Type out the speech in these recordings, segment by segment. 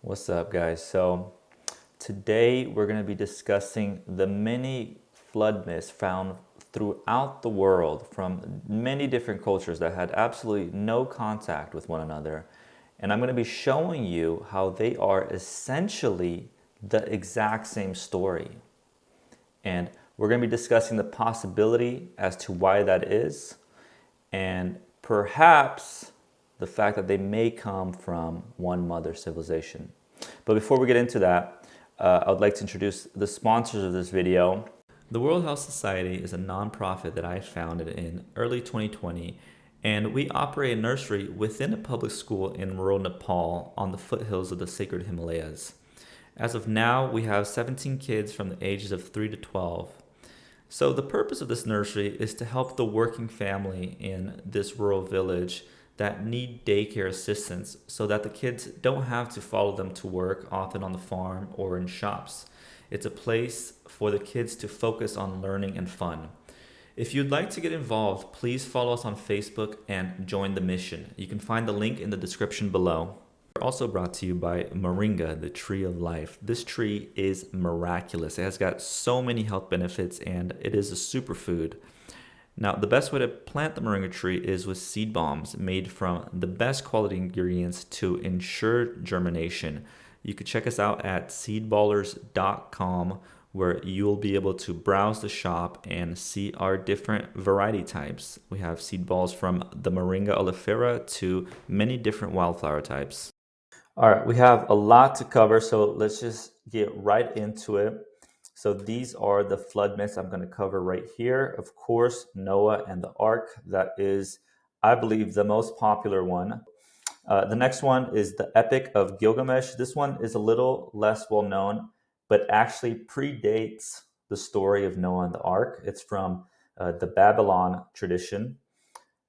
What's up, guys? So today we're going to be discussing the many flood myths found throughout the world from many different cultures that had absolutely no contact with one another. And I'm going to be showing you how they are essentially the exact same story. And we're going to be discussing the possibility as to why that is, and perhaps the fact that they may come from one mother civilization. But before we get into that, I would like to introduce the sponsors of this video. The World Health Society is a nonprofit that I founded in early 2020, and we operate a nursery within a public school in rural Nepal on the foothills of the sacred Himalayas. As of now, we have 17 kids from the ages of 3 to 12. So the purpose of this nursery is to help the working family in this rural village that need daycare assistance so that the kids don't have to follow them to work, often on the farm or in shops. It's a place for the kids to focus on learning and fun. If you'd like to get involved, please follow us on Facebook and join the mission. You can find the link in the description below. We're also brought to you by Moringa, the tree of life. This tree is miraculous. It has got so many health benefits and it is a superfood. Now, the best way to plant the moringa tree is with seed bombs made from the best quality ingredients to ensure germination. You can check us out at seedballers.com, where you'll be able to browse the shop and see our different variety types. We have seed balls from the Moringa oleifera to many different wildflower types. All right, we have a lot to cover, so let's just get right into it. So these are the flood myths I'm going to cover right here. Of course, Noah and the Ark. That is, I believe, the most popular one. The next one is the Epic of Gilgamesh. This one is a little less well known, but actually predates the story of Noah and the Ark. It's from the Babylon tradition.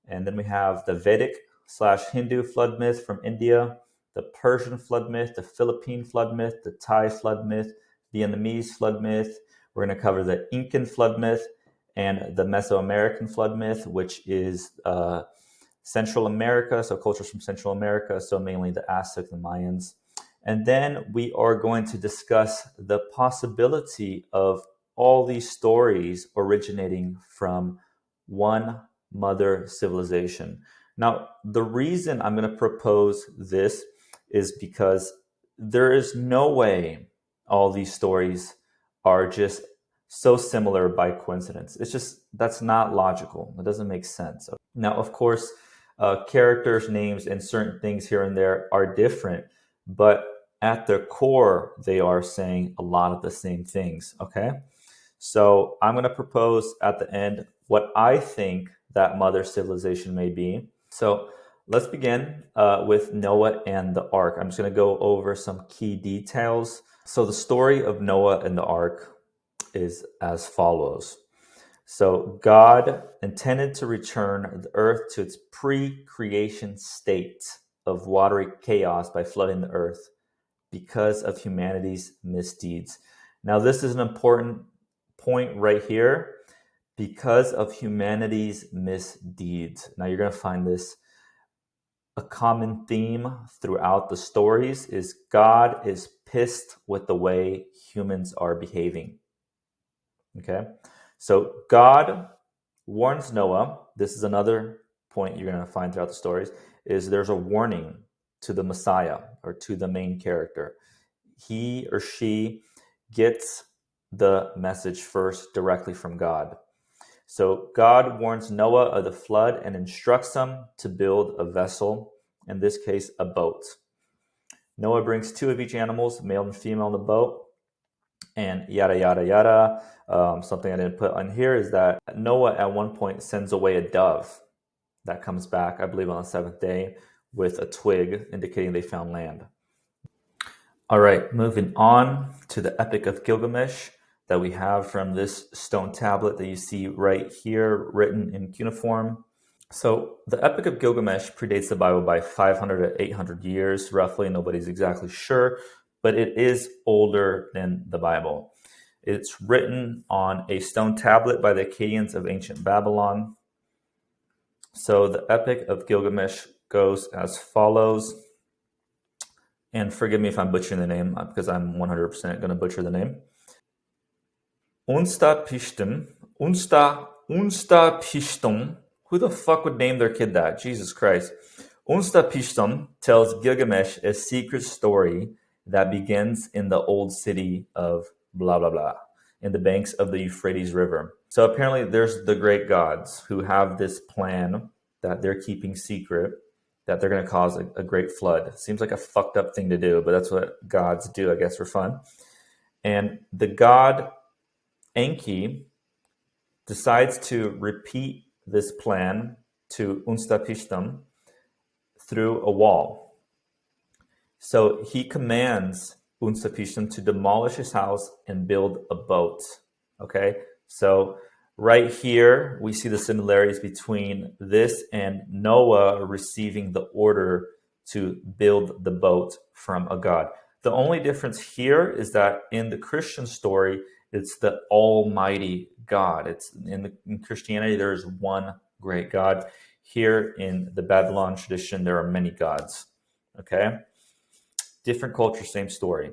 And then we have the Vedic/Hindu flood myth from India, the Persian flood myth, the Philippine flood myth, the Thai flood myth, Vietnamese flood myth. We're going to cover the Incan flood myth and the Mesoamerican flood myth, which is Central America, so cultures from Central America, so mainly the Aztecs and Mayans. And then we are going to discuss the possibility of all these stories originating from one mother civilization. Now, the reason I'm going to propose this is because there is no way all these stories are just so similar by coincidence. It's just, that's not logical. It doesn't make sense. Now, of course, characters, names, and certain things here and there are different, but at their core, they are saying a lot of the same things, okay? So I'm going to propose at the end what I think that mother civilization may be. So let's begin with Noah and the Ark. I'm just going to go over some key details. So the story of Noah and the Ark is as follows. So God intended to return the earth to its pre-creation state of watery chaos by flooding the earth because of humanity's misdeeds. Now, this is an important point right here. Because of humanity's misdeeds. Now, you're going to find this a common theme throughout the stories is God is pissed with the way humans are behaving. Okay, so God warns Noah. This is another point you're going to find throughout the stories, is there's a warning to the Messiah or to the main character. He or she gets the message first directly from God. So God warns Noah of the flood and instructs him to build a vessel, in this case, a boat. Noah brings two of each animals, male and female, on the boat, and yada, yada, yada. Something I didn't put on here is that Noah at one point sends away a dove that comes back, I believe, on the seventh day with a twig indicating they found land. All right, moving on to the Epic of Gilgamesh that we have from this stone tablet that you see right here written in cuneiform. So the Epic of Gilgamesh predates the Bible by 500 to 800 years, roughly. Nobody's exactly sure, but it is older than the Bible. It's written on a stone tablet by the Akkadians of ancient Babylon. So the Epic of Gilgamesh goes as follows. And forgive me if I'm butchering the name, because I'm 100% going to butcher the name. Unsta Pishtum. Who the fuck would name their kid that? Jesus Christ. Unsta Pishtum tells Gilgamesh a secret story that begins in the old city of blah blah blah, in the banks of the Euphrates River. So apparently there's the great gods who have this plan that they're keeping secret, that they're going to cause a great flood. Seems like a fucked up thing to do, but that's what gods do, I guess, for fun. And the god Enki decides to repeat this plan to Unstapishtim through a wall. So he commands Unstapishtim to demolish his house and build a boat. Okay, so right here we see the similarities between this and Noah receiving the order to build the boat from a god. The only difference here is that in the Christian story, it's the Almighty God. It's in Christianity, there is one great God. Here in the Babylon tradition, there are many gods. Okay, different culture, same story.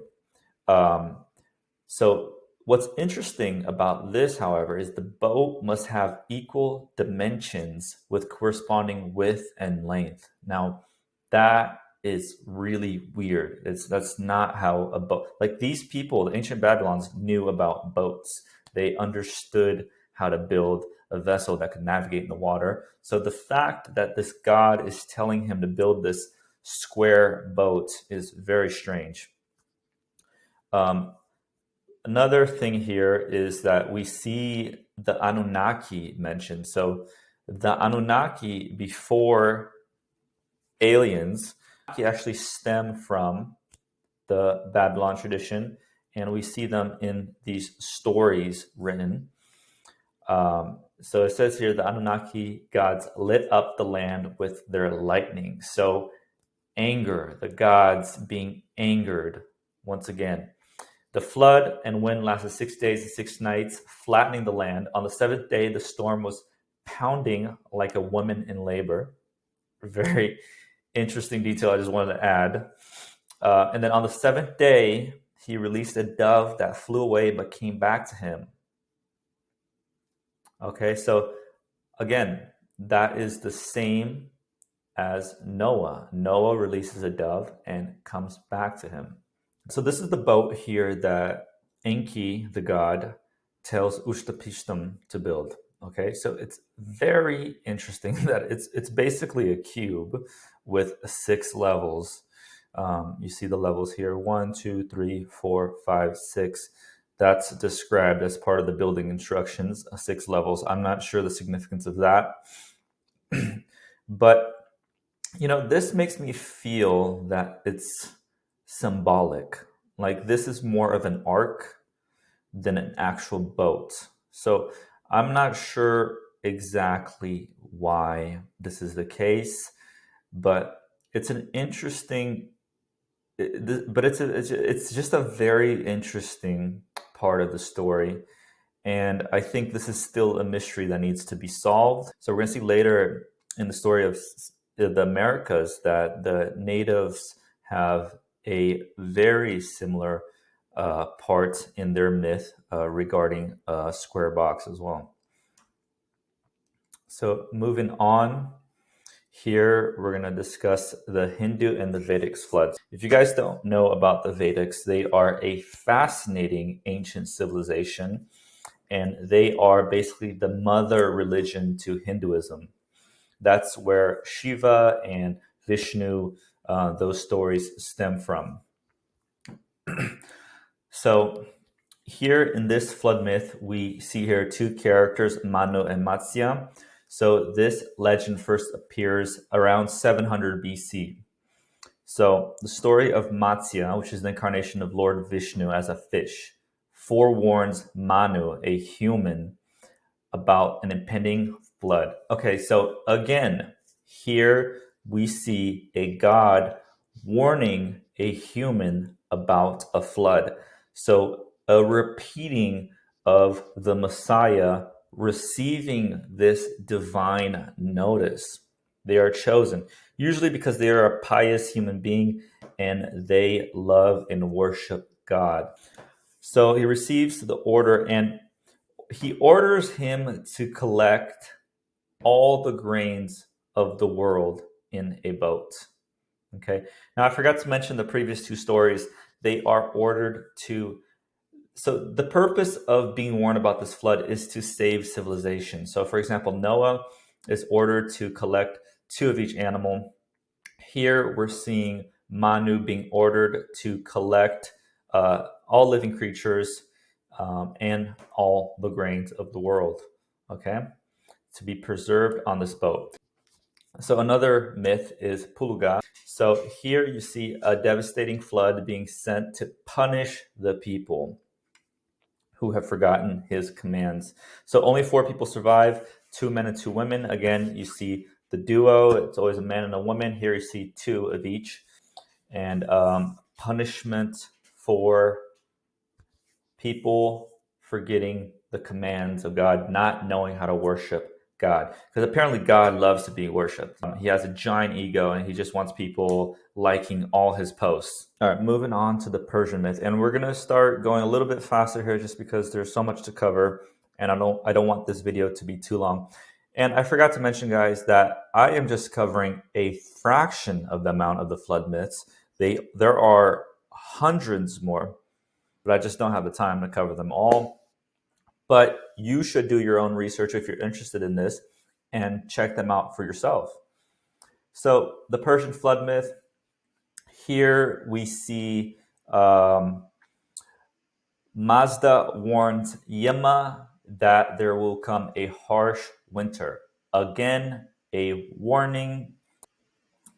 So what's interesting about this, however, is the boat must have equal dimensions with corresponding width and length. Now, that is really weird. That's not how a boat, like these people, the ancient Babylons knew about boats. They understood how to build a vessel that could navigate in the water. So the fact that this god is telling him to build this square boat is very strange. Another thing here is that we see the Anunnaki mentioned. So the Anunnaki before aliens actually stem from the Babylon tradition, and we see them in these stories written. So it says here, the Anunnaki gods lit up the land with their lightning. So anger, the gods being angered once again. The flood and wind lasted 6 days and 6 nights, flattening the land. On the seventh day, the storm was pounding like a woman in labor. Very interesting detail I just wanted to add. And then on the seventh day, he released a dove that flew away but came back to him. Okay, so again, that is the same as Noah. Noah releases a dove and comes back to him. So this is the boat here that Enki, the god, tells Ushta-Pishtim to build. Okay, so it's very interesting that it's basically a cube with 6 levels. You see the levels here, 1, 2, 3, 4, 5, 6. That's described as part of the building instructions, 6 levels. I'm not sure the significance of that. But, you know, this makes me feel that it's symbolic. Like this is more of an ark than an actual boat. So I'm not sure exactly why this is the case, but it's an interesting, but it's just a very interesting part of the story. And I think this is still a mystery that needs to be solved. So we're going to see later in the story of the Americas that the natives have a very similar part in their myth regarding a square box as well. So moving on, here we're going to discuss the Hindu and the Vedic floods. If you guys don't know about the Vedics, they are a fascinating ancient civilization, and they are basically the mother religion to Hinduism. That's where Shiva and Vishnu, those stories stem from. So here in this flood myth, we see here 2 characters, Manu and Matsya. So this legend first appears around 700 BC. So the story of Matsya, which is the incarnation of Lord Vishnu as a fish, forewarns Manu, a human, about an impending flood. Okay, so again, here we see a god warning a human about a flood. So a repeating of the Messiah receiving this divine notice. They are chosen, usually because they are a pious human being and they love and worship God. So he receives the order, and he orders him to collect all the grains of the world in a boat. Okay. Now, I forgot to mention the previous two stories. They are ordered to. So, the purpose of being warned about this flood is to save civilization. So, for example, Noah is ordered to collect two of each animal. Here, we're seeing Manu being ordered to collect all living creatures and all the grains of the world. Okay. To be preserved on this boat. So another myth is Puluga. So here you see a devastating flood being sent to punish the people who have forgotten his commands. So only 4 people survive, 2 men and 2 women. Again, you see the duo. It's always a man and a woman. Here you see 2 of each. And punishment for people forgetting the commands of God, not knowing how to worship God. Because apparently God loves to be worshipped. He has a giant ego and he just wants people liking all his posts. All right, moving on to the Persian myth. And we're going to start going a little bit faster here just because there's so much to cover. And I don't want this video to be too long. And I forgot to mention, guys, that I am just covering a fraction of the amount of the flood myths. There are hundreds more, but I just don't have the time to cover them all. But you should do your own research if you're interested in this and check them out for yourself. So the Persian flood myth, here we see Mazda warns Yema that there will come a harsh winter. Again, a warning.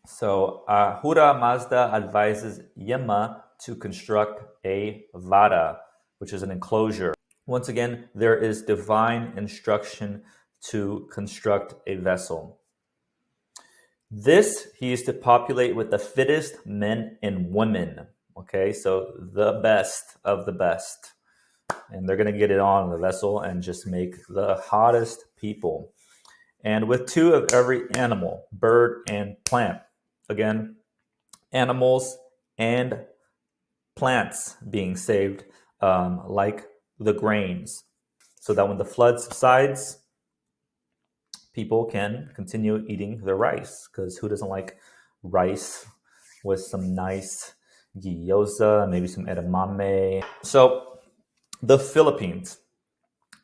So Ahura Mazda advises Yema to construct a vada, which is an enclosure. Once again, there is divine instruction to construct a vessel. This he is to populate with the fittest men and women. Okay, so the best of the best. And they're going to get it on the vessel and just make the hottest people. And with 2 of every animal, bird and plant. Again, animals and plants being saved, like the grains, so that when the flood subsides, people can continue eating their rice. Because who doesn't like rice with some nice gyoza, maybe some edamame? So the Philippines,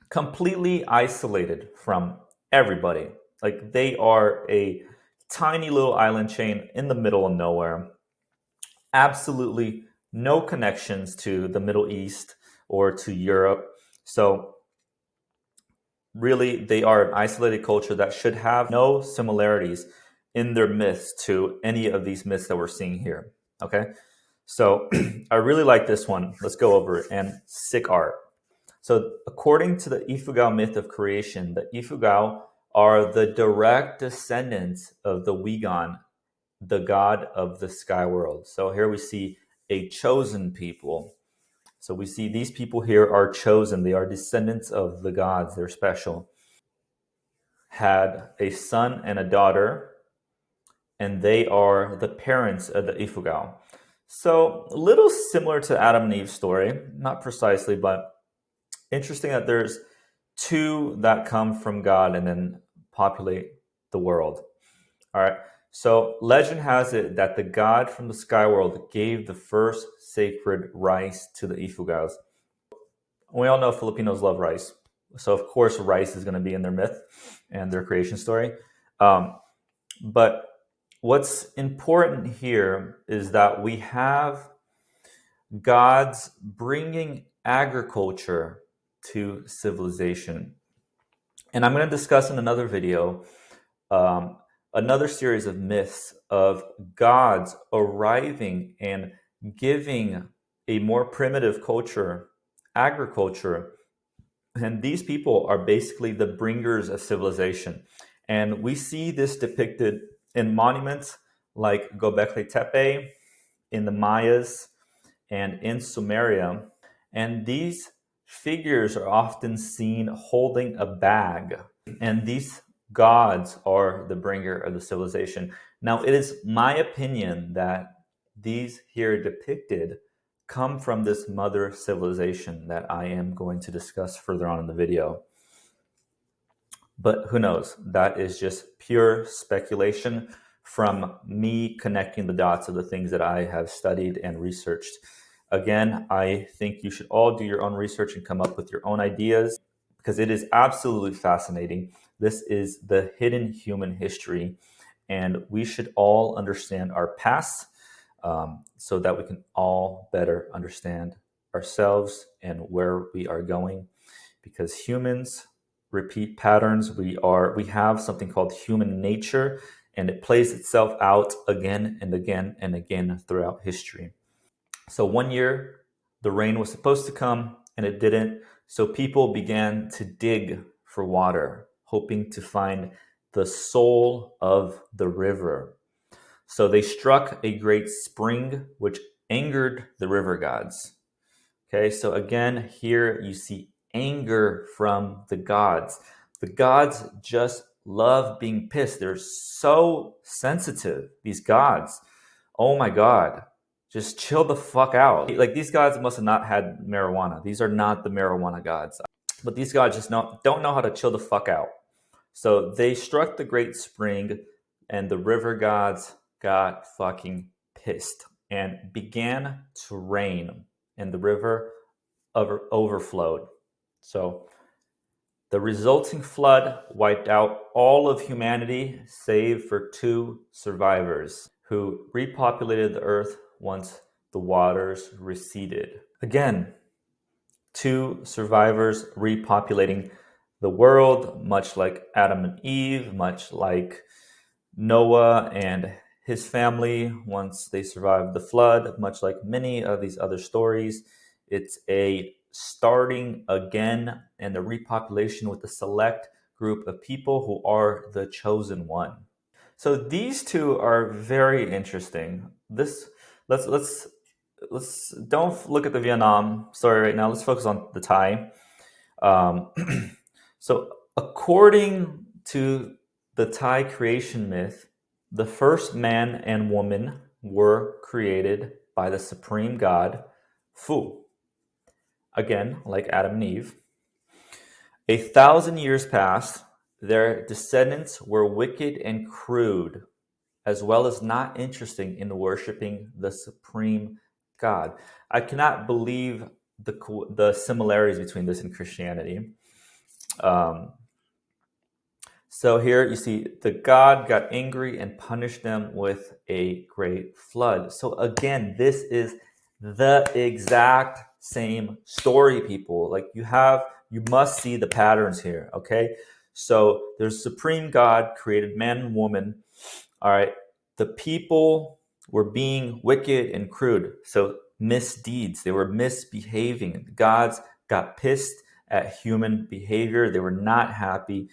completely isolated from everybody. Like, they are a tiny little island chain in the middle of nowhere. Absolutely no connections to the Middle East or to Europe. So really, they are an isolated culture that should have no similarities in their myths to any of these myths that we're seeing here. Okay, so I really like this one. Let's go over it. And sick art. So according to the Ifugao myth of creation, the Ifugao are the direct descendants of the Wigan, the god of the sky world. So here we see a chosen people. So we see these people here are chosen. They are descendants of the gods. They're special. Had a son and a daughter, and they are the parents of the Ifugao. So a little similar to Adam and Eve's story, not precisely, but interesting that there's 2 that come from God and then populate the world. All right. So legend has it that the god from the sky world gave the first sacred rice to the Ifugaos. We all know Filipinos love rice. So of course rice is going to be in their myth and their creation story. But what's important here is that we have gods bringing agriculture to civilization. And I'm going to discuss in another video another series of myths of gods arriving and giving a more primitive culture, agriculture. And these people are basically the bringers of civilization. And we see this depicted in monuments like Göbekli Tepe, in the Mayas, and in Sumeria. And these figures are often seen holding a bag. And these gods are the bringer of the civilization. Now, it is my opinion that these here depicted come from this mother civilization that I am going to discuss further on in the video. But who knows? That is just pure speculation from me connecting the dots of the things that I have studied and researched. Again, I think you should all do your own research and come up with your own ideas because it is absolutely fascinating. This is the hidden human history, and we should all understand our past so that we can all better understand ourselves and where we are going. Because humans repeat patterns. We have something called human nature, and it plays itself out again and again and again throughout history. So one year, the rain was supposed to come, and it didn't. So people began to dig for water, hoping to find the soul of the river. So they struck a great spring, which angered the river gods. Okay, so again, here you see anger from the gods. The gods just love being pissed. They're so sensitive, these gods. Oh my God, just chill the fuck out. Like these gods must have not had marijuana. These are not the marijuana gods. But these gods just don't know how to chill the fuck out. So they struck the great spring, and the river gods got fucking pissed and began to rain, and the river overflowed. So the resulting flood wiped out all of humanity save for 2 survivors who repopulated the earth once the waters receded. Again, 2 survivors repopulating the world, much like Adam and Eve, much like Noah and his family once they survived the flood, much like many of these other stories. It's a starting again and the repopulation with a select group of people who are the chosen one. So these 2 are very interesting. Let's don't look at the Vietnam story right now. Let's focus on the Thai. So according to the Thai creation myth, the first man and woman were created by the supreme god, Fu. Again, like Adam and Eve. 1,000 years passed. Their descendants were wicked and crude, as well as not interested in worshiping the supreme God. I cannot believe the similarities between this and Christianity. So here you see the God got angry and punished them with a great flood. So again, this is the exact same story, people. Like you must see the patterns here, okay? So there's supreme God created man and woman. All right. The people were being wicked and crude. So misdeeds, they were misbehaving. The gods got pissed at human behavior. They were not happy.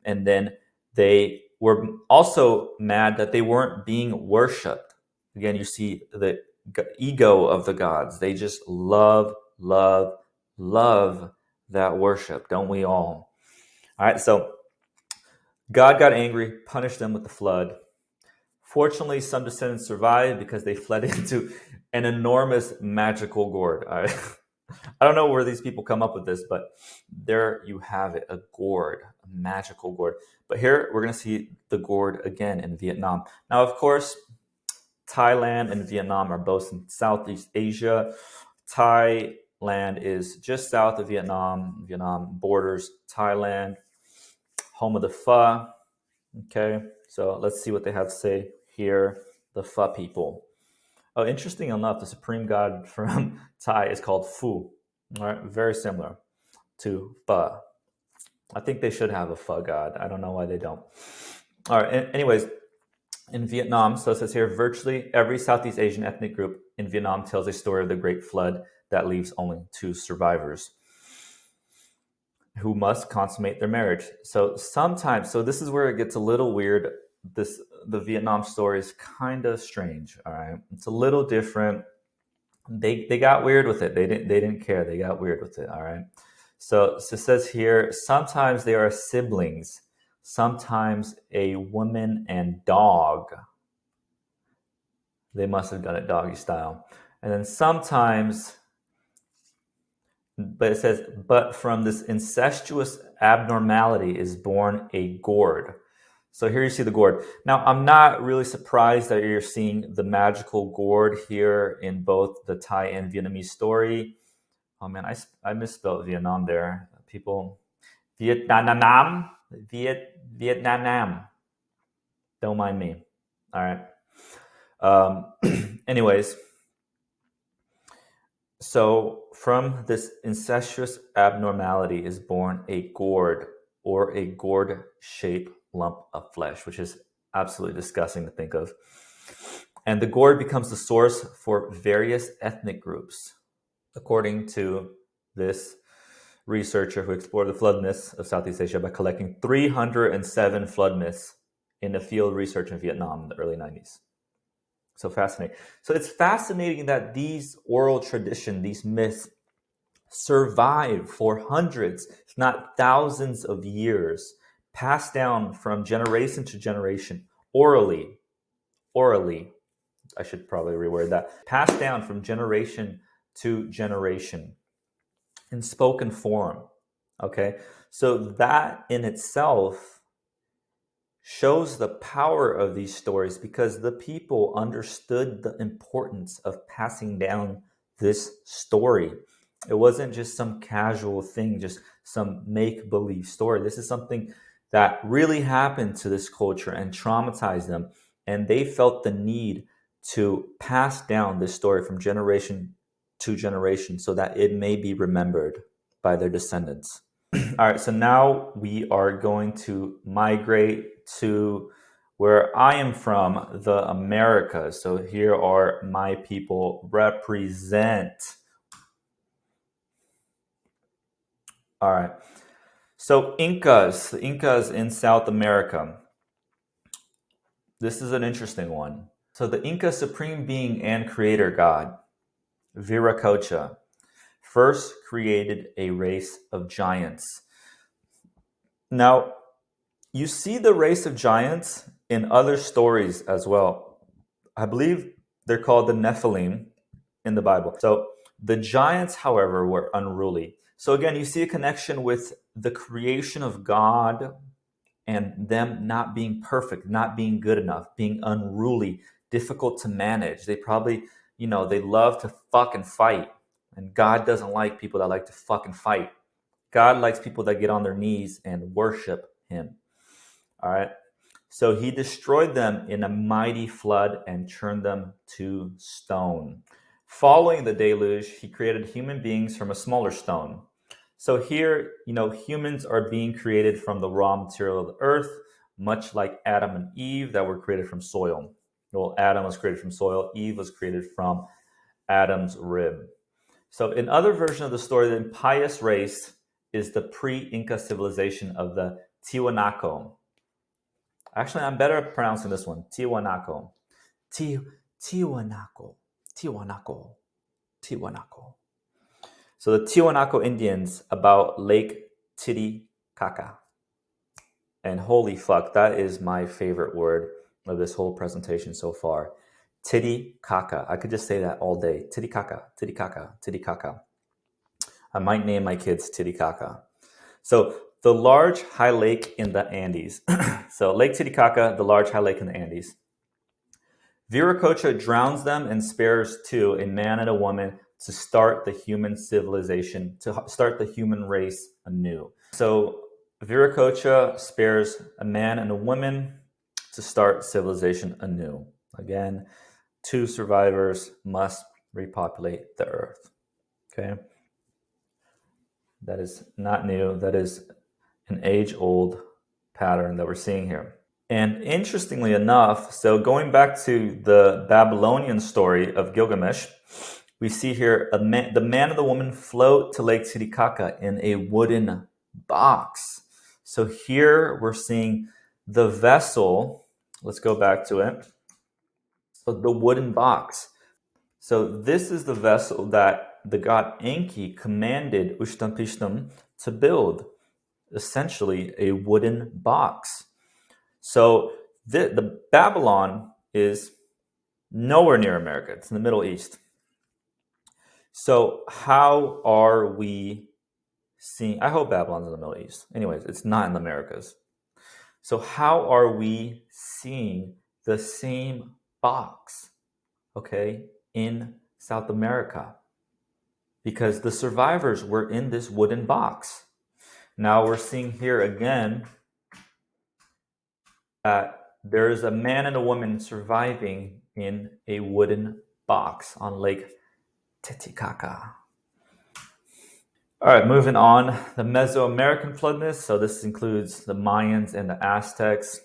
And then they were also mad that they weren't being worshipped. Again, you see the ego of the gods. They just love that worship, don't we all? All right, so God got angry, punished them with the flood. Fortunately, some descendants survived because they fled into an enormous magical gourd. All right? I don't know where these people come up with this, but there you have it, a gourd, a magical gourd. But here we're going to see the gourd again in Vietnam. Now, of course, Thailand and Vietnam are both in Southeast Asia. Thailand is just south of Vietnam. Vietnam borders Thailand, home of the Pho. Okay, so let's see what they have to say here, the Pho people. Oh, interesting enough, the supreme god from Thai is called Fu. All right, very similar to Pho. I think they should have a Pho god. I don't know why they don't. All right, anyways, in Vietnam, so it says here, virtually every Southeast Asian ethnic group in Vietnam tells a story of the Great Flood that leaves only 2 survivors who must consummate their marriage. So sometimes, so this is where it gets a little weird. The Vietnam story is kind of strange. All right, it's a little different. They got weird with it. They didn't care. They got weird with it. All right. So it says here, sometimes they are siblings, sometimes a woman and dog. They must have done it doggy style. And then sometimes, but it says, but from this incestuous abnormality is born a gourd. So here you see the gourd. Now, I'm not really surprised that you're seeing the magical gourd here in both the Thai and Vietnamese story. Oh man, I misspelled Vietnam there. People, Vietnam, Vietnam. Don't mind me. All right. Anyways, so from this incestuous abnormality is born a gourd or a gourd-shaped lump of flesh, which is absolutely disgusting to think of. And the gourd becomes the source for various ethnic groups, according to this researcher who explored the flood myths of Southeast Asia by collecting 307 flood myths in the field research in Vietnam in the early 90s. So fascinating. So it's fascinating that these oral tradition, these myths, survive for hundreds, if not thousands of years, passed down from generation to generation, orally, I should probably reword that, passed down from generation to generation in spoken form. Okay, so that in itself shows the power of these stories because the people understood the importance of passing down this story. It wasn't just some casual thing, just some make-believe story. This is something that really happened to this culture and traumatized them, and they felt the need to pass down this story from generation to generation so that it may be remembered by their descendants. All right, so now we are going to migrate to where I am from, the Americas. So here are my people represent. All right, so the Incas in South America. This is an interesting one. So the Inca supreme being and creator god, Viracocha, first created a race of giants. Now, you see the race of giants in other stories as well. I believe they're called the Nephilim in the Bible. So the giants, however, were unruly. So again, you see a connection with the creation of God and them not being perfect, not being good enough, being unruly, difficult to manage. They probably, they love to fucking fight. And God doesn't like people that like to fucking fight. God likes people that get on their knees and worship him. All right. So he destroyed them in a mighty flood and turned them to stone. Following the deluge, he created human beings from a smaller stone. So here, humans are being created from the raw material of the earth, much like Adam and Eve that were created from soil. Well, Adam was created from soil. Eve was created from Adam's rib. So in other version of the story, the impious race is the pre-Inca civilization of the Tiwanaku. Actually, I'm better at pronouncing this one. Tiwanaku. Tiwanaku. So the Tiwanaku Indians about Lake Titicaca. And holy fuck, that is my favorite word of this whole presentation so far. Titicaca. I could just say that all day. Titicaca, Titicaca, Titicaca. I might name my kids Titicaca. So the large high lake in the Andes. So Lake Titicaca, the large high lake in the Andes. Viracocha drowns them and spares two, a man and a woman, to start the human civilization, to start the human race anew. So Viracocha spares a man and a woman to start civilization anew. Again, two survivors must repopulate the earth. Okay? That is not new. That is an age-old pattern that we're seeing here. And interestingly enough, so going back to the Babylonian story of Gilgamesh, we see here the man and the woman float to Lake Titicaca in a wooden box. So here we're seeing the vessel. Let's go back to it. So the wooden box. So this is the vessel that the god Enki commanded Ushtampishtam to build, essentially a wooden box. So the Babylon is nowhere near America. It's in the Middle East. So how are we seeing? I hope Babylon's in the Middle East. Anyways, it's not in the Americas. So how are we seeing the same box, okay, in South America? Because the survivors were in this wooden box. Now we're seeing here again that there is a man and a woman surviving in a wooden box on Lake Titicaca. All right, moving on, the Mesoamerican flood myths. So this includes the Mayans and the Aztecs.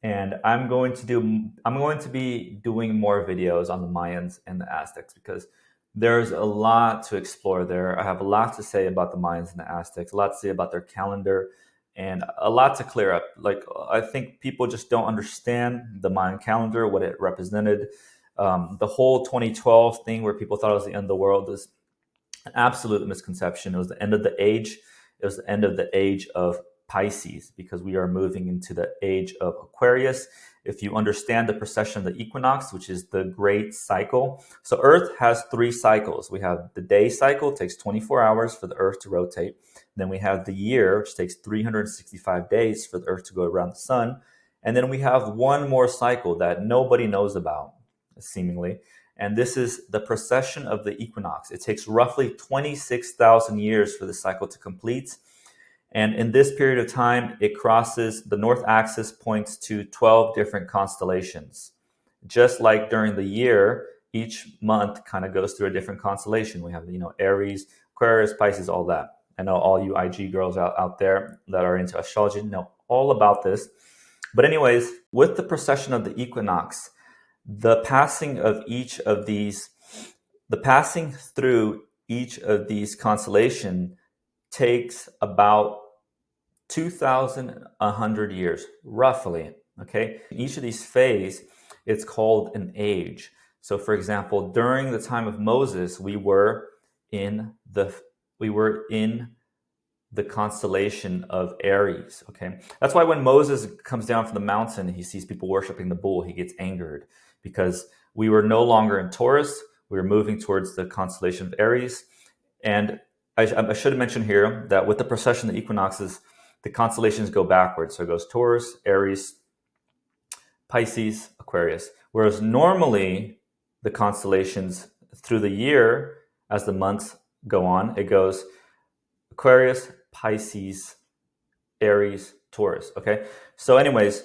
And I'm going to be doing more videos on the Mayans and the Aztecs because there's a lot to explore there. I have a lot to say about the Mayans and the Aztecs, a lot to say about their calendar, and a lot to clear up. Like, I think people just don't understand the Mayan calendar, what it represented. The whole 2012 thing where people thought it was the end of the world is an absolute misconception. It was the end of the age. It was the end of the age of Pisces because we are moving into the age of Aquarius. If you understand the precession of the equinox, which is the great cycle. So Earth has 3 cycles. We have the day cycle, it takes 24 hours for the Earth to rotate. Then we have the year, which takes 365 days for the Earth to go around the sun. And then we have one more cycle that nobody knows about, seemingly. And this is the precession of the equinox. It takes roughly 26,000 years for the cycle to complete. And in this period of time, it crosses the north axis, points to 12 different constellations. Just like during the year, each month kind of goes through a different constellation. We have, Aries, Aquarius, Pisces, all that. I know all you IG girls out there that are into astrology know all about this. But anyways, with the precession of the equinox, the passing through each of these constellations takes about 2,100 years, roughly. Okay, each of these phases, it's called an age. So, for example, during the time of Moses, we were in the constellation of Aries. Okay, that's why when Moses comes down from the mountain, he sees people worshiping the bull. He gets angered because we were no longer in Taurus. We were moving towards the constellation of Aries. And I should have mentioned here that with the precession of the equinoxes, the constellations go backwards. So it goes Taurus, Aries, Pisces, Aquarius. Whereas normally the constellations through the year, as the months go on, it goes Aquarius, Pisces, Aries, Taurus. Okay. So anyways,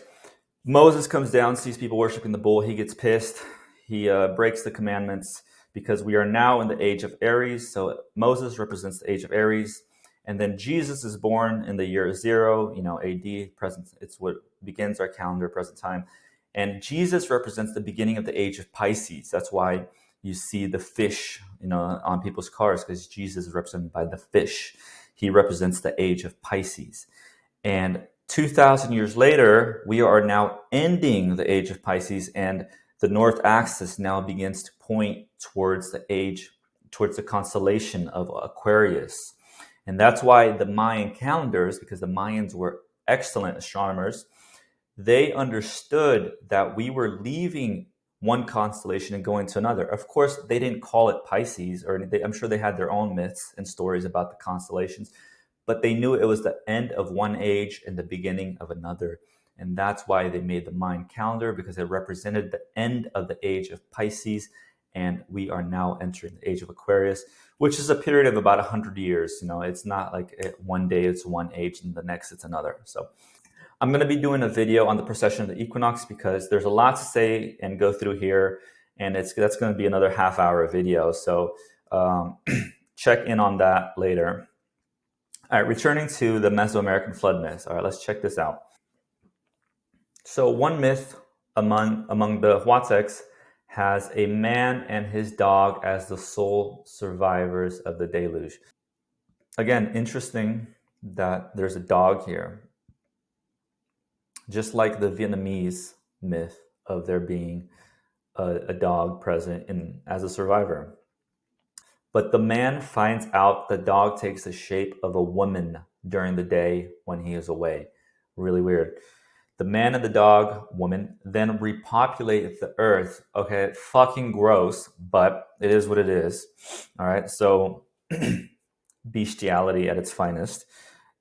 Moses comes down, sees people worshiping the bull. He gets pissed. He breaks the commandments because we are now in the age of Aries. So Moses represents the age of Aries. And then Jesus is born in the year 0, AD, present. It's what begins our calendar, present time. And Jesus represents the beginning of the age of Pisces. That's why you see the fish, on people's cars, because Jesus is represented by the fish. He represents the age of Pisces. And 2,000 years later, we are now ending the age of Pisces, and the north axis now begins to point towards the constellation of Aquarius. And that's why the Mayan calendars, because the Mayans were excellent astronomers, they understood that we were leaving one constellation and going to another. Of course, they didn't call it Pisces, I'm sure they had their own myths and stories about the constellations, but they knew it was the end of one age and the beginning of another. And that's why they made the Mayan calendar, because it represented the end of the age of Pisces. And we are now entering the age of Aquarius, which is a period of about 100 years. It's not like one day it's one age and the next it's another. So I'm going to be doing a video on the precession of the equinox because there's a lot to say and go through here. And that's going to be another half-hour video. So check in on that later. All right, returning to the Mesoamerican flood myths. All right, let's check this out. So one myth among the Huatecs has a man and his dog as the sole survivors of the deluge. Again, interesting that there's a dog here. Just like the Vietnamese myth of there being a dog present as a survivor. But the man finds out the dog takes the shape of a woman during the day when he is away. Really weird. The man and the dog, woman, then repopulate the earth. Okay, fucking gross, but it is what it is. All right, so bestiality at its finest.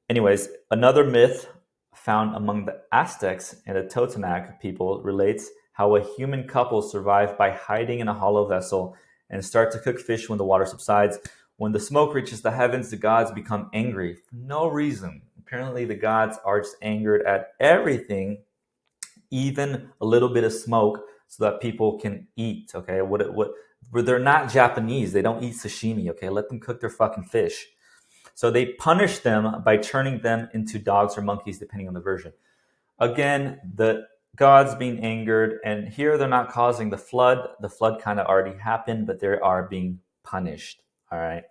Anyways, another myth found among the Aztecs and the Totonac people relates how a human couple survive by hiding in a hollow vessel and start to cook fish when the water subsides. When the smoke reaches the heavens, the gods become angry for no reason. Apparently, the gods are just angered at everything, even a little bit of smoke, so that people can eat. Okay, they're not Japanese. They don't eat sashimi. Okay, let them cook their fucking fish. So they punish them by turning them into dogs or monkeys, depending on the version. Again, the gods being angered, and here they're not causing the flood. The flood kind of already happened, but they are being punished. All right.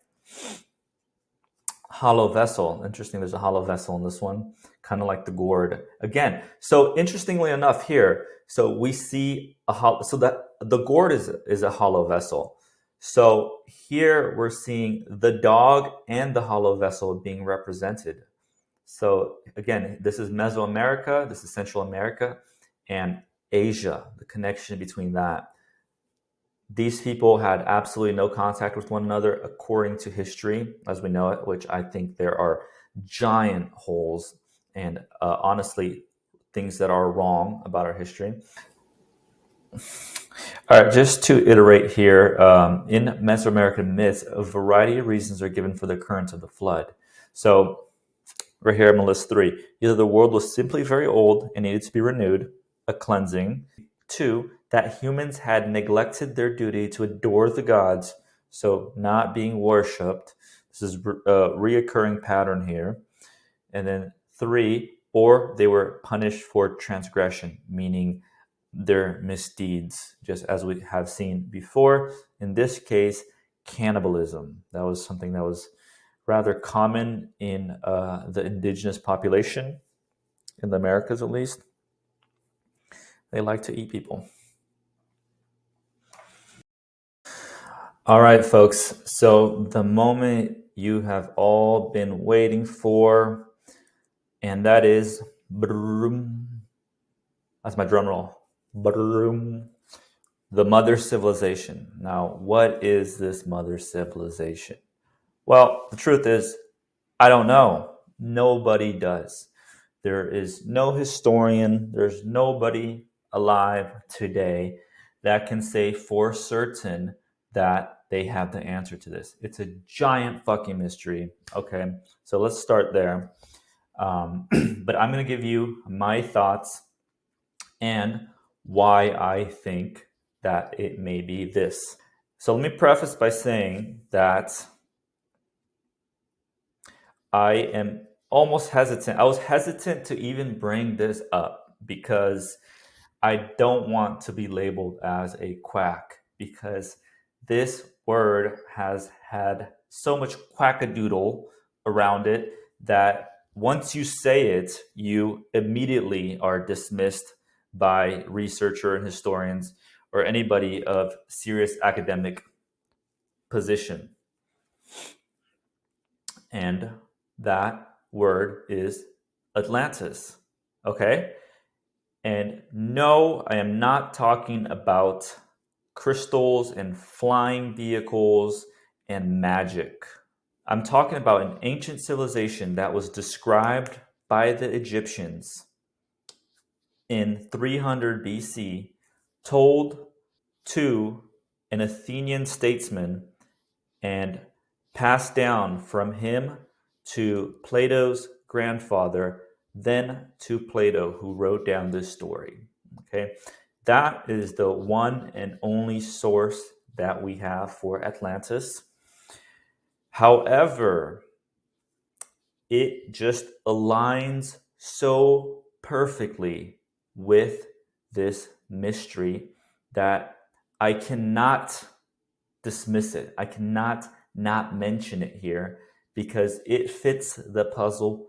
Hollow vessel. Interesting. There's a hollow vessel in this one, kind of like the gourd. Again, so interestingly enough, here, so we see so that the gourd is a hollow vessel. So here we're seeing the dog and the hollow vessel being represented. So again, this is Mesoamerica, this is Central America, and Asia, the connection between that. These people had absolutely no contact with one another according to history as we know it, which I think there are giant holes and honestly things that are wrong about our history. All right, just to iterate here, in Mesoamerican myths, a variety of reasons are given for the occurrence of the flood. So right here, I'm going to list three. Either the world was simply very old and needed to be renewed, a cleansing. Two, that humans had neglected their duty to adore the gods, so not being worshipped. This is a reoccurring pattern here. And then three, or they were punished for transgression, meaning their misdeeds, just as we have seen before. In this case, cannibalism. That was something that was rather common in the indigenous population, in the Americas at least. They like to eat people. All right, folks. So the moment you have all been waiting for, and that is, that's my drum roll, the mother civilization. Now, what is this mother civilization? Well, the truth is, I don't know. Nobody does. There is no historian, there's nobody alive today that can say for certain that they have the answer to this. It's a giant fucking mystery. Okay, so let's start there. But I'm going to give you my thoughts and why I think that it may be this. So let me preface by saying that I am almost hesitant. I was hesitant to even bring this up because I don't want to be labeled as a quack, because this word has had so much quackadoodle around it that once you say it, you immediately are dismissed by researchers and historians or anybody of serious academic position. And that word is Atlantis. Okay? And no, I am not talking about crystals and flying vehicles and magic. I'm talking about an ancient civilization that was described by the Egyptians in 300 BC, told to an Athenian statesman, and passed down from him to Plato's grandfather, then to Plato, who wrote down this story. Okay, that is the one and only source that we have for Atlantis. However, it just aligns so perfectly with this mystery that I cannot dismiss it. I cannot not mention it here because it fits the puzzle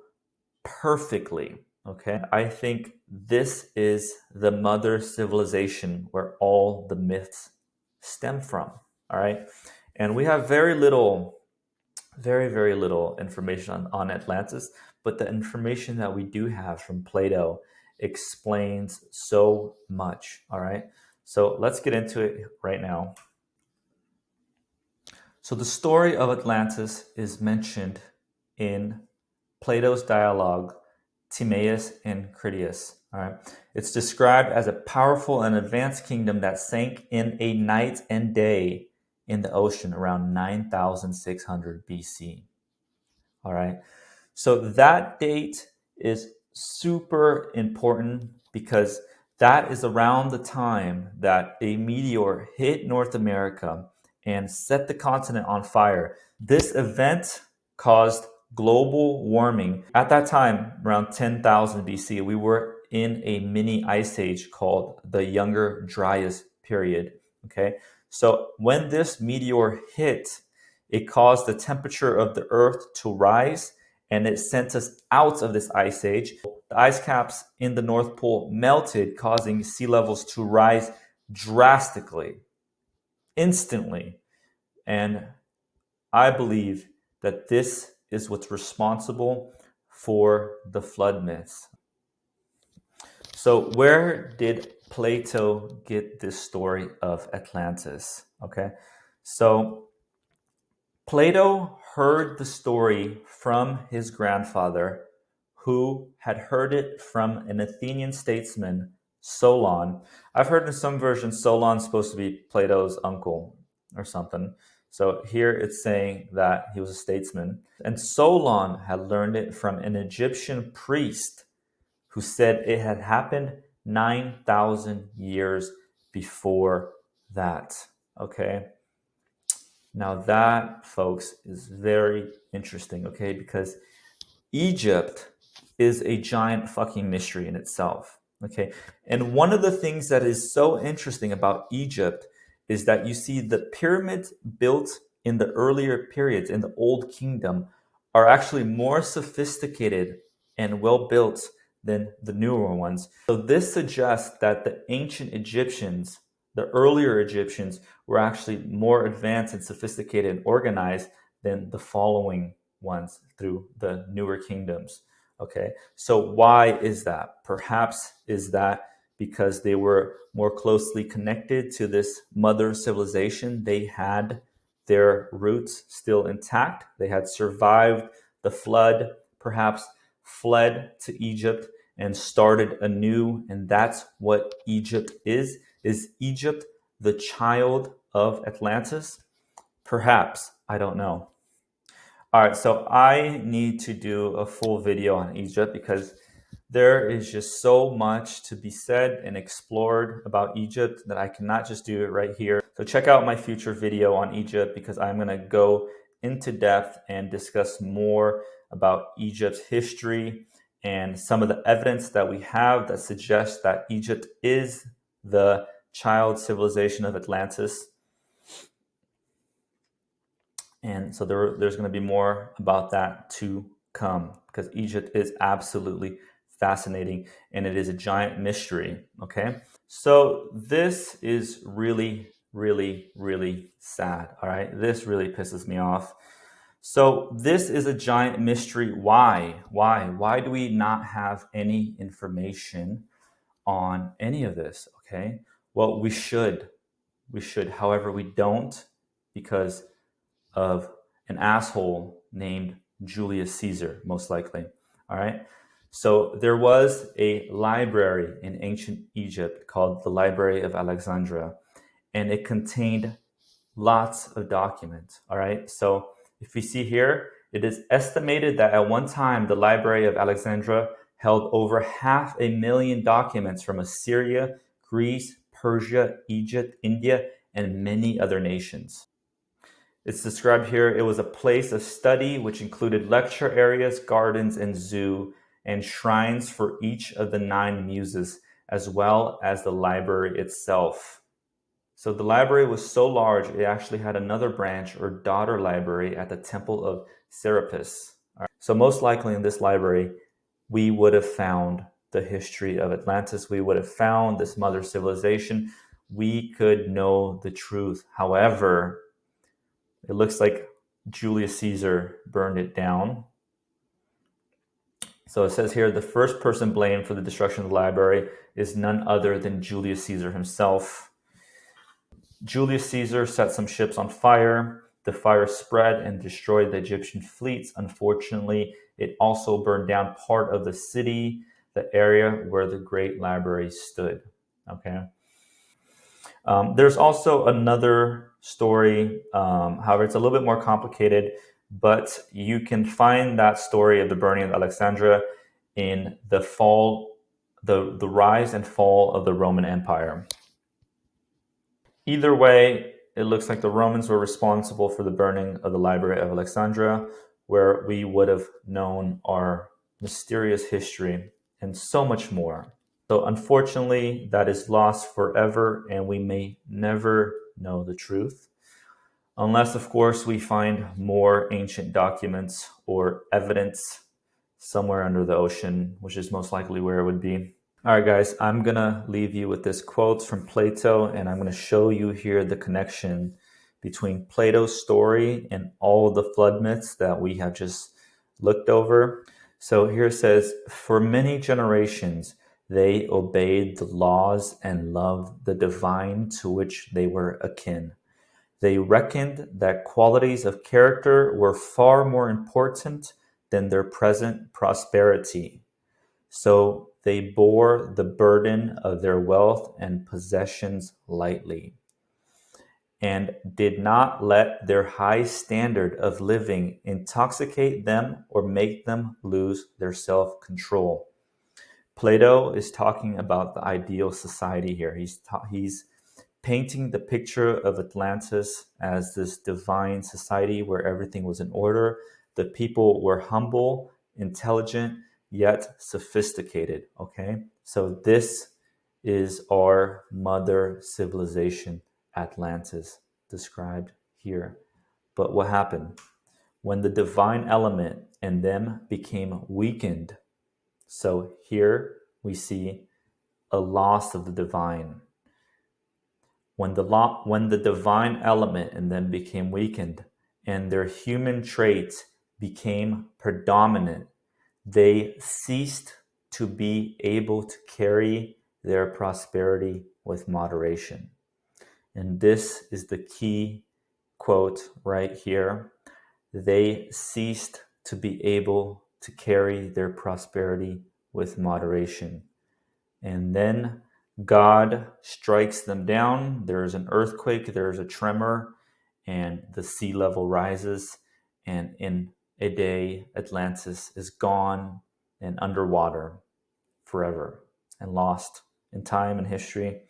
perfectly. Okay, I think this is the mother civilization where all the myths stem from. All right, and we have very little, very little information on Atlantis, but the information that we do have from Plato explains so much. All right, so let's get into it right now. So the story of Atlantis is mentioned in Plato's dialogue, Timaeus and Critias. All right. It's described as a powerful and advanced kingdom that sank in a night and day in the ocean around 9600 BC. All right. So that date is super important because that is around the time that a meteor hit North America and set the continent on fire. This event caused global warming. At that time, around 10,000 BC, we were in a mini ice age called the Younger Dryas period. Okay. So when this meteor hit, it caused the temperature of the earth to rise and it sent us out of this ice age. The ice caps in the North Pole melted, causing sea levels to rise drastically, instantly. And I believe that this is what's responsible for the flood myths. So, where did Plato get this story of Atlantis? Okay, so Plato heard the story from his grandfather, who had heard it from an Athenian statesman, Solon. I've heard in some versions Solon's supposed to be Plato's uncle or something. So here it's saying that he was a statesman. And Solon had learned it from an Egyptian priest who said it had happened 9,000 years before that. Okay. Now that, folks, is very interesting, okay? Because Egypt is a giant fucking mystery in itself, okay? And one of the things that is so interesting about Egypt is that you see the pyramids built in the earlier periods in the Old Kingdom are actually more sophisticated and well built than the newer ones. So this suggests that the ancient Egyptians, the earlier Egyptians, were actually more advanced and sophisticated and organized than the following ones through the newer kingdoms. Okay, so why is that? Perhaps is that because they were more closely connected to this mother civilization. They had their roots still intact. They had survived the flood, perhaps fled to Egypt and started anew. And that's what Egypt is. Is Egypt the child of Atlantis? Perhaps. I don't know. All right, so I need to do a full video on Egypt because there is just so much to be said and explored about Egypt that I cannot just do it right here. So check out my future video on Egypt because I'm going to go into depth and discuss more about Egypt's history and some of the evidence that we have that suggests that Egypt is the child civilization of Atlantis. And so there's going to be more about that to come because Egypt is absolutely fascinating and it is a giant mystery. Okay. So this is really, really, really sad. All right. This really pisses me off. So this is a giant mystery. Why? Why do we not have any information on any of this? Okay. Well, we should. However, we don't because of an asshole named Julius Caesar, most likely. All right. So there was a library in ancient Egypt called the Library of Alexandria, and it contained lots of documents. All right. So if you see here, it is estimated that at one time the Library of Alexandria held over 500,000 documents from Assyria, Greece, Persia, Egypt, India, and many other nations. It's described here, it was a place of study which included lecture areas, gardens, and zoo, and shrines for each of the 9 muses, as well as the library itself. So the library was so large, it actually had another branch or daughter library at the Temple of Serapis. Right. So most likely in this library, we would have found the history of Atlantis. We would have found this mother civilization. We could know the truth. However, it looks like Julius Caesar burned it down. So it says here the first person blamed for the destruction of the library is none other than Julius Caesar himself. Julius Caesar set some ships on fire. The fire spread and destroyed the Egyptian fleets. Unfortunately, it also burned down part of the city, the area where the great library stood. Okay. There's also another story. However, it's a little bit more complicated, but you can find that story of the burning of Alexandria in the fall, the rise and fall of the Roman Empire. Either way, it looks like the Romans were responsible for the burning of the Library of Alexandria, where we would have known our mysterious history and so much more. So, unfortunately, that is lost forever, and we may never know the truth. Unless, of course, we find more ancient documents or evidence somewhere under the ocean, which is most likely where it would be. All right, guys, I'm going to leave you with this quote from Plato, and I'm going to show you here the connection between Plato's story and all the flood myths that we have just looked over. So here it says, for many generations, they obeyed the laws and loved the divine to which they were akin. They reckoned that qualities of character were far more important than their present prosperity. So they bore the burden of their wealth and possessions lightly, and did not let their high standard of living intoxicate them or make them lose their self-control. Plato is talking about the ideal society here. He's painting the picture of Atlantis as this divine society where everything was in order. The people were humble, intelligent, yet sophisticated. Okay, so this is our mother civilization, Atlantis, described here. But what happened? When the divine element in them became weakened, so here we see a loss of the divine. When the divine element in them became weakened and their human traits became predominant, they ceased to be able to carry their prosperity with moderation. And this is the key quote right here. They ceased to be able to carry their prosperity with moderation. And then God strikes them down. There's an earthquake, there's a tremor, and the sea level rises. And in a day, Atlantis is gone and underwater forever and lost in time and history.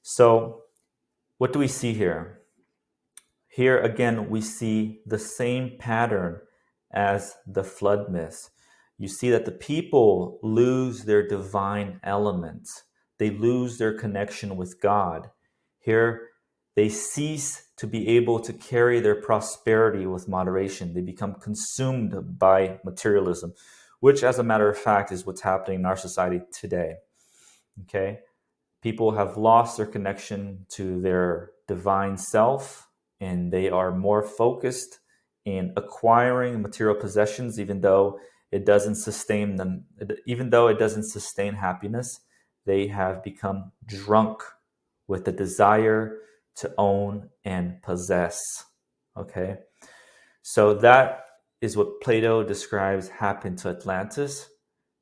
So, what do we see here? Here again, we see the same pattern as the flood myths. You see that the people lose their divine elements. They lose their connection with God. Here, they cease to be able to carry their prosperity with moderation. They become consumed by materialism, which, as a matter of fact, is what's happening in our society today. Okay? People have lost their connection to their divine self, and they are more focused in acquiring material possessions, even though it doesn't sustain them, even though it doesn't sustain happiness. They have become drunk with the desire to own and possess. Okay, so that is what Plato describes happened to Atlantis.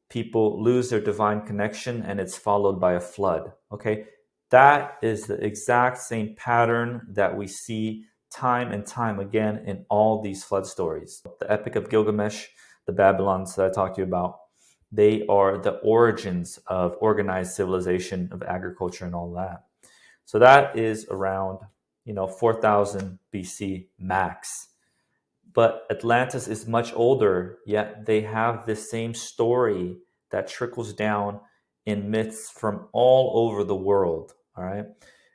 People lose their divine connection and it's followed by a flood. Okay, that is the exact same pattern that we see time and time again in all these flood stories. The Epic of Gilgamesh, the Babylons that I talked to you about, they are the origins of organized civilization, of agriculture and all that. So that is around 4000 BC max. But Atlantis is much older, yet they have the same story that trickles down in myths from all over the world. All right.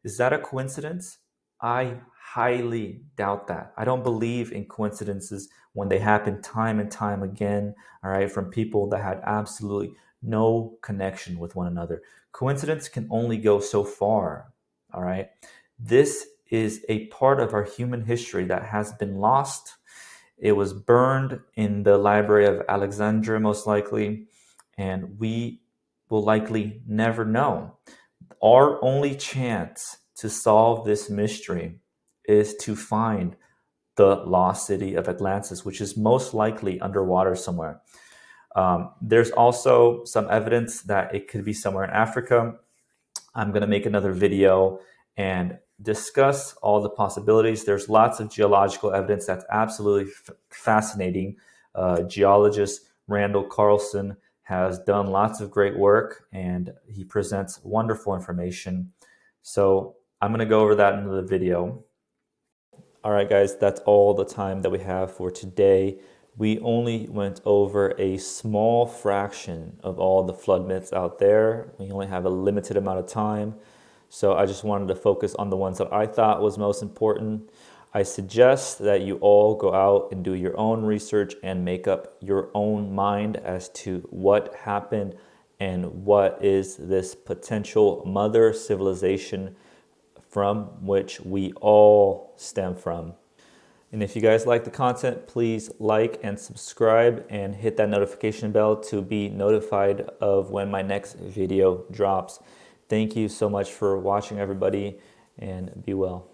Is that a coincidence? I highly doubt that. I don't believe in coincidences when they happen time and time again, all right, from people that had absolutely no connection with one another. Coincidence can only go so far, all right? This is a part of our human history that has been lost. It was burned in the library of Alexandria, most likely, and we will likely never know. Our only chance to solve this mystery is to find the lost city of Atlantis, which is most likely underwater somewhere. There's also some evidence that it could be somewhere in Africa. I'm going to make another video and discuss all the possibilities. There's lots of geological evidence that's absolutely fascinating. Geologist Randall Carlson has done lots of great work and he presents wonderful information. So I'm going to go over that in the video. All right, guys, that's all the time that we have for today. We only went over a small fraction of all the flood myths out there. We only have a limited amount of time. So I just wanted to focus on the ones that I thought was most important. I suggest that you all go out and do your own research and make up your own mind as to what happened and what is this potential mother civilization from which we all stem from. And if you guys like the content, please like and subscribe and hit that notification bell to be notified of when my next video drops. Thank you so much for watching, everybody, and be well.